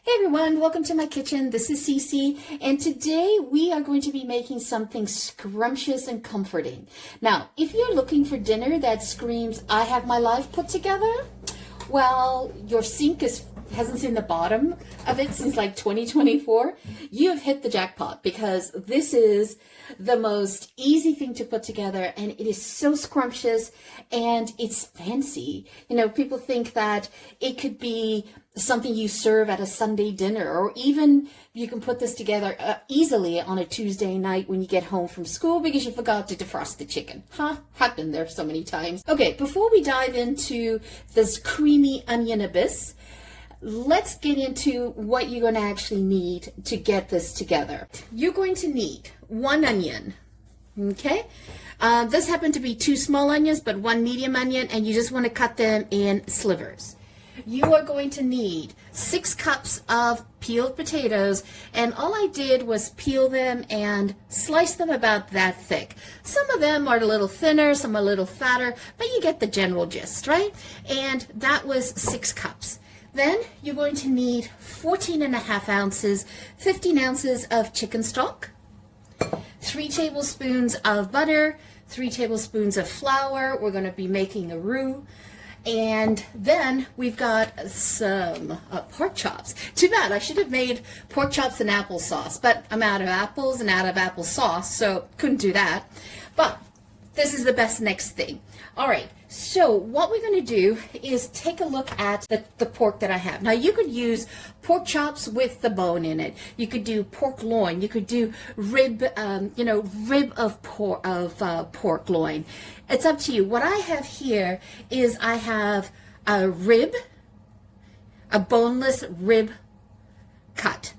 Hey everyone, welcome to my kitchen. This is Cece, and today we are going to be making something scrumptious and comforting. Now, if you're looking for dinner that screams, I have my life put together, well, your sink hasn't seen the bottom of it since like 2024, you have hit the jackpot because this is the most easy thing to put together and it is so scrumptious and it's fancy. You know, people think that it could be something you serve at a Sunday dinner, or even you can put this together easily on a Tuesday night when you get home from school because you forgot to defrost the chicken. Happened there so many times. Okay, before we dive into this creamy onion abyss, let's get into what you're going to actually need to get this together. You're going to need 1 onion, okay? This happened to be 2 small onions, but 1 medium onion, and you just want to cut them in slivers. You are going to need 6 cups of peeled potatoes, and all I did was peel them and slice them about that thick. Some of them are a little thinner, some are a little fatter, but you get the general gist, right? And that was 6 cups. Then you're going to need 14.5 ounces, 15 ounces of chicken stock, 3 tablespoons of butter, 3 tablespoons of flour. We're going to be making a roux. And then we've got some pork chops. Too bad, I should have made pork chops and applesauce, but I'm out of apples and out of applesauce, so couldn't do that. But this is the best next thing. All right, so what we're going to do is take a look at the pork that I have. Now, you could use pork chops with the bone in it. You could do pork loin. You could do rib, rib of pork loin. It's up to you. What I have here is I have a rib, a boneless rib cut.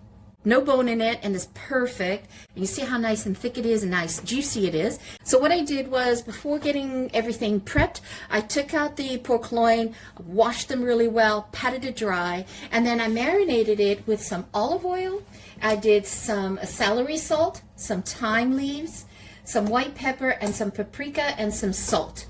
No bone in it, and it's perfect. And you see how nice and thick it is and nice juicy it is. So what I did was, before getting everything prepped, I took out the pork loin, washed them really well, patted it dry, and then I marinated it with some olive oil. I did some celery salt, some thyme leaves, some white pepper, and some paprika, and some salt.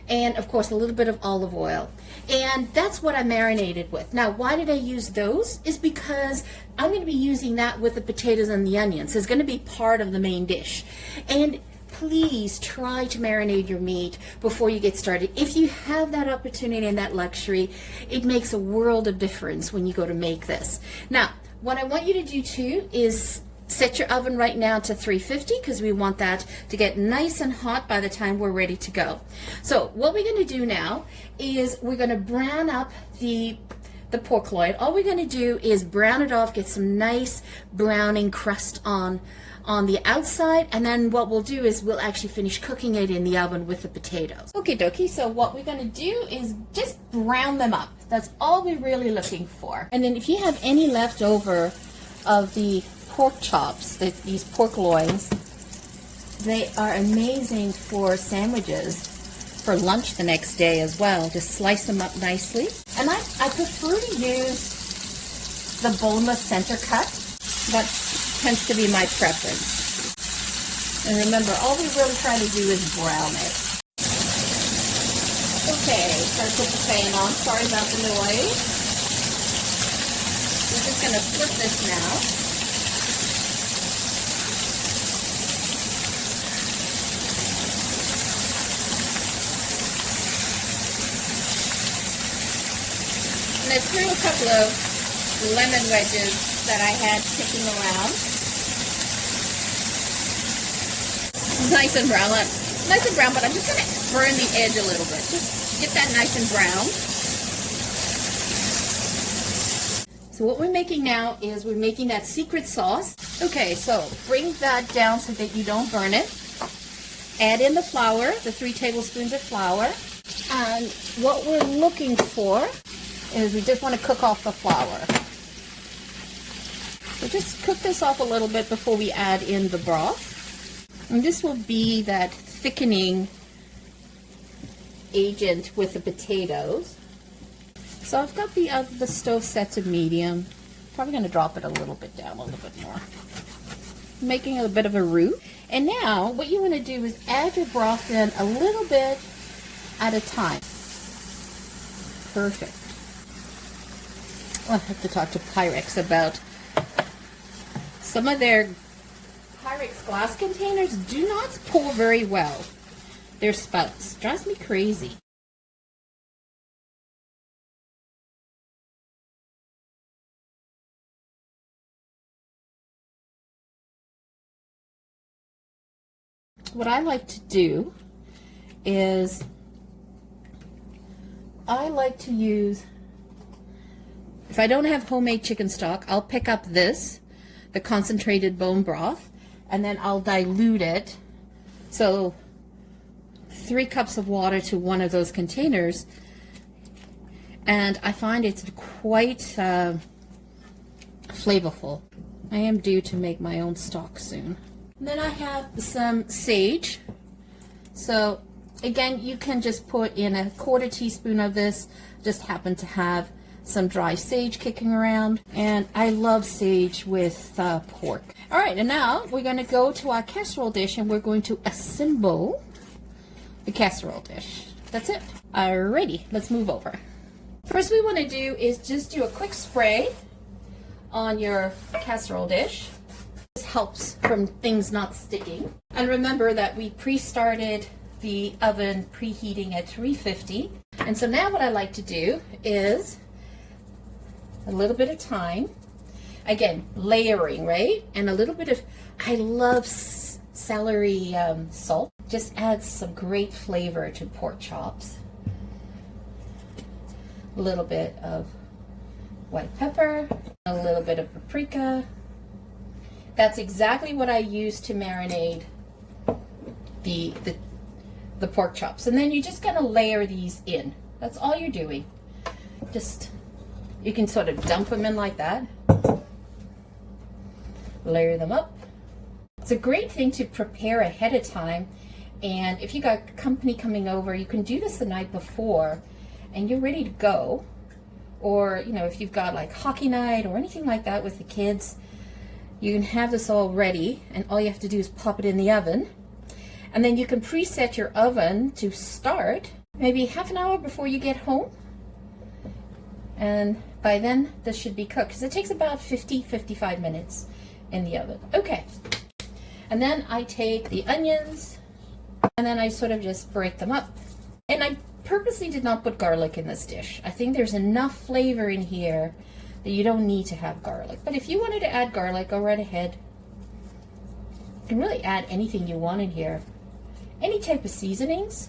And of course a little bit of olive oil. And that's what I marinated with. Now, why did I use those? Is because I'm going to be using that with the potatoes and the onions. It's going to be part of the main dish. And please try to marinate your meat before you get started. If you have that opportunity and that luxury, it makes a world of difference when you go to make this. Now, what I want you to do too is set your oven right now to 350 because we want that to get nice and hot by the time we're ready to go. So what we're going to do now is we're going to brown up the pork loin. All we're going to do is brown it off, get some nice browning crust on the outside, and then what we'll do is we'll actually finish cooking it in the oven with the potatoes. Okie dokie, so what we're going to do is just brown them up. That's all we're really looking for. And then if you have any leftover of the pork chops, these pork loins, they are amazing for sandwiches for lunch the next day as well. Just slice them up nicely. And I prefer to use the boneless center cut. That tends to be my preference. And remember, all we really try to do is brown it. Okay, so I put the pan on. Sorry about the noise. We're just going to flip this now. I threw a couple of lemon wedges that I had kicking around. Nice and brown, but I'm just going to burn the edge a little bit. Just get that nice and brown. So what we're making now is we're making that secret sauce. Okay, so bring that down so that you don't burn it. Add in the flour, the 3 tablespoons of flour. And what we're looking for is we just want to cook off the flour. So just cook this off a little bit before we add in the broth. And this will be that thickening agent with the potatoes. So I've got the stove set to medium. Probably going to drop it a little bit down, a little bit more. Making a bit of a roux. And now what you want to do is add your broth in a little bit at a time. Perfect. I'll have to talk to Pyrex about some of their Pyrex glass containers do not pour very well. Their spouts drives me crazy. What I like to do is I like to use, if I don't have homemade chicken stock, I'll pick up this, the concentrated bone broth, and then I'll dilute it. So 3 cups of water to one of those containers, and I find it's quite flavorful. I am due to make my own stock soon. And then I have some sage. So again, you can just put in a 1/4 teaspoon of this. Just happen to have some dry sage kicking around, and I love sage with pork. All right, and now we're going to go to our casserole dish, and we're going to assemble the casserole dish. That's it. Alrighty, let's move over. First we want to do is just do a quick spray on your casserole dish. This helps from things not sticking. And remember that we pre-started the oven preheating at 350. And so now what I like to do is a little bit of thyme. Again, layering, right? And a little bit of, I love celery salt. Just adds some great flavor to pork chops. A little bit of white pepper, a little bit of paprika. That's exactly what I use to marinate the pork chops. And then you're just gonna layer these in. That's all you're doing. Just, you can sort of dump them in like that. Layer them up. It's a great thing to prepare ahead of time. And if you got company coming over, you can do this the night before and you're ready to go. Or, you know, if you've got like hockey night or anything like that with the kids, you can have this all ready, and all you have to do is pop it in the oven. And then you can preset your oven to start maybe half an hour before you get home. And by then, this should be cooked, because it takes about 50-55 minutes in the oven. Okay. And then I take the onions, and then I sort of just break them up. And I purposely did not put garlic in this dish. I think there's enough flavor in here that you don't need to have garlic. But if you wanted to add garlic, go right ahead. You can really add anything you want in here. Any type of seasonings.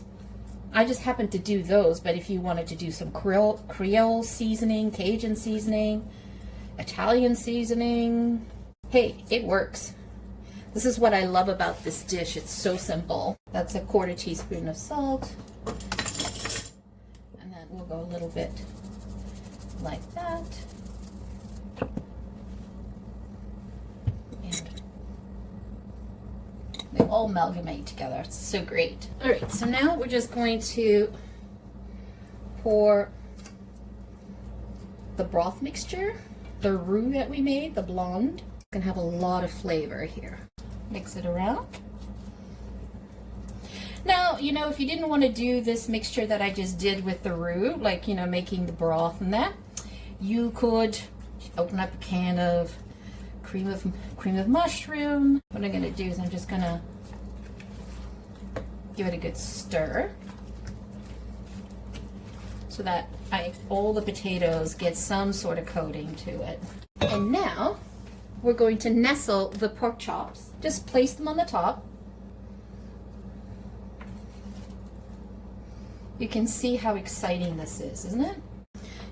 I just happen to do those, but if you wanted to do some Creole seasoning, Cajun seasoning, Italian seasoning, hey, it works. This is what I love about this dish. It's so simple. That's a 1/4 teaspoon of salt. And then we'll go a little bit like that. They all amalgamate together. It's so great. All right, so now we're just going to pour the broth mixture, the roux that we made, the blonde. It's gonna have a lot of flavor here. Mix it around. Now, you know, if you didn't want to do this mixture that I just did with the roux, like, you know, making the broth and that, you could open up a can of cream of mushroom. What I'm going to do is I'm just going to give it a good stir so that all the potatoes get some sort of coating to it. And now we're going to nestle the pork chops. Just place them on the top. You can see how exciting this is, isn't it?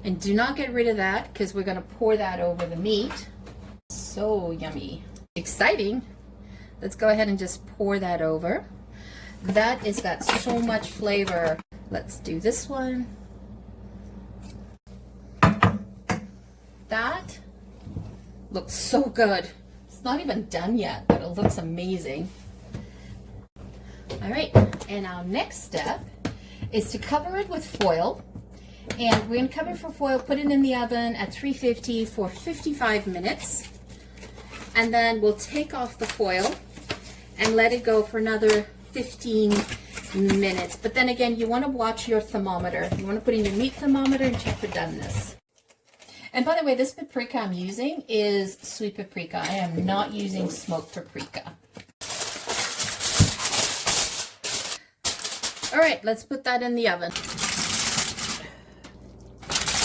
And do not get rid of that, because we're going to pour that over the meat. So yummy. Exciting. Let's go ahead and just pour that over. That has got so much flavor. Let's do this one. That looks so good. It's not even done yet, but it looks amazing. All right, and our next step is to cover it with foil. And we're going to cover it for foil, put it in the oven at 350 for 55 minutes. And then we'll take off the foil and let it go for another 15 minutes. But then again, you want to watch your thermometer. You want to put in your meat thermometer and check for doneness. And by the way, this paprika I'm using is sweet paprika. I am not using smoked paprika. All right, let's put that in the oven.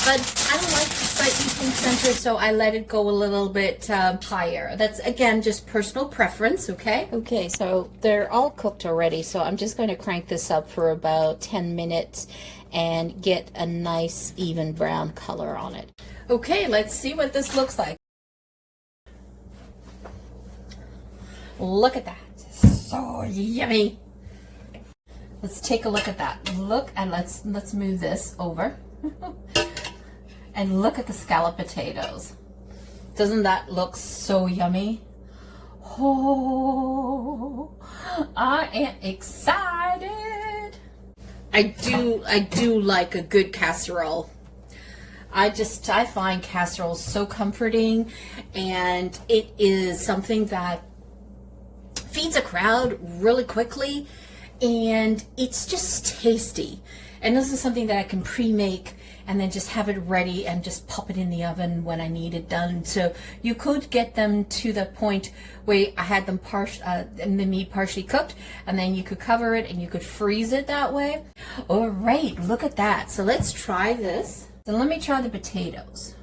But I don't like the slightly heat center, so I let it go a little bit higher. That's, again, just personal preference, okay? Okay, so they're all cooked already, so I'm just going to crank this up for about 10 minutes and get a nice even brown color on it. Okay, let's see what this looks like. Look at that. So yummy. Let's take a look at that. Look, and let's move this over. And look at the scalloped potatoes. Doesn't that look so yummy? Oh, I am excited. I do like a good casserole. I find casseroles so comforting, and it is something that feeds a crowd really quickly, and it's just tasty. And this is something that I can pre-make and then just have it ready and just pop it in the oven when I need it done. So you could get them to the point where I had them the meat partially cooked, and then you could cover it and you could freeze it that way. All right, look at that. So let's try this. So let me try the potatoes.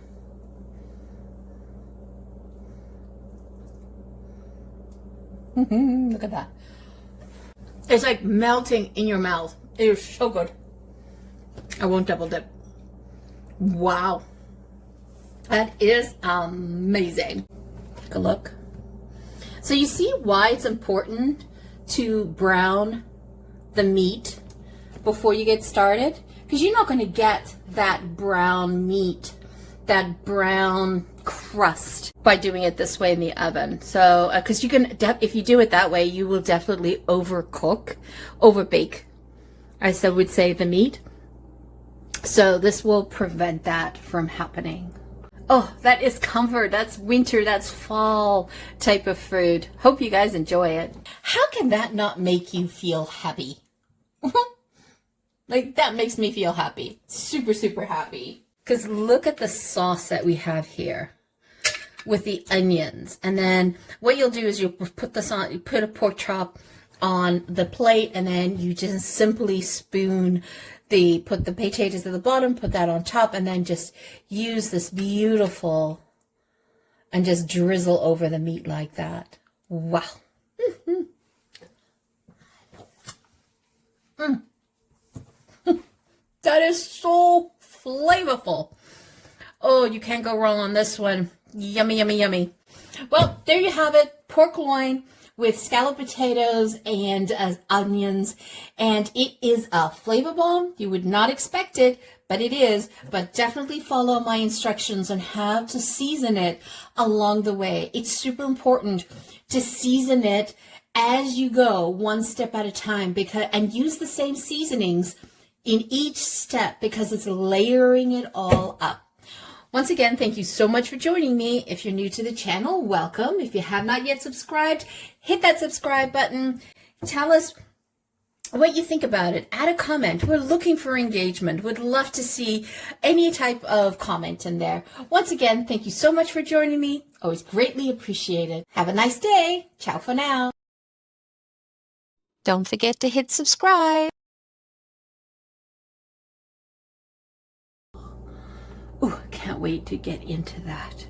Look at that. It's like melting in your mouth. It is so good. I won't double dip. Wow. That is amazing. Take a look. So you see why it's important to brown the meat before you get started? Because you're not going to get that brown meat, that brown crust by doing it this way in the oven. So, because you can, if you do it that way, you will definitely overbake, I would say, the meat. So this will prevent that from happening. Oh, that is comfort. That's winter. That's fall type of food. Hope you guys enjoy it. How can that not make you feel happy? Like, that makes me feel happy. Super, super happy. Because look at the sauce that we have here with the onions. And then what you'll do is you'll put this on, you put a pork chop on the plate, and then you just simply put the potatoes at the bottom, put that on top, and then just use this beautiful, and just drizzle over the meat like that. Wow. That is so flavorful. Oh, you can't go wrong on this one. Yummy, yummy, yummy. Well, there you have it. Pork loin with scalloped potatoes and onions. And it is a flavor bomb. You would not expect it, but it is. But definitely follow my instructions on how to season it along the way. It's super important to season it as you go, one step at a time, and use the same seasonings in each step, because it's layering it all up. Once again, thank you so much for joining me. If you're new to the channel, welcome. If you have not yet subscribed, hit that subscribe button. Tell us what you think about it. Add a comment. We're looking for engagement. Would love to see any type of comment in there. Once again, thank you so much for joining me. Always greatly appreciated. Have a nice day. Ciao for now. Don't forget to hit subscribe. Ooh, can't wait to get into that.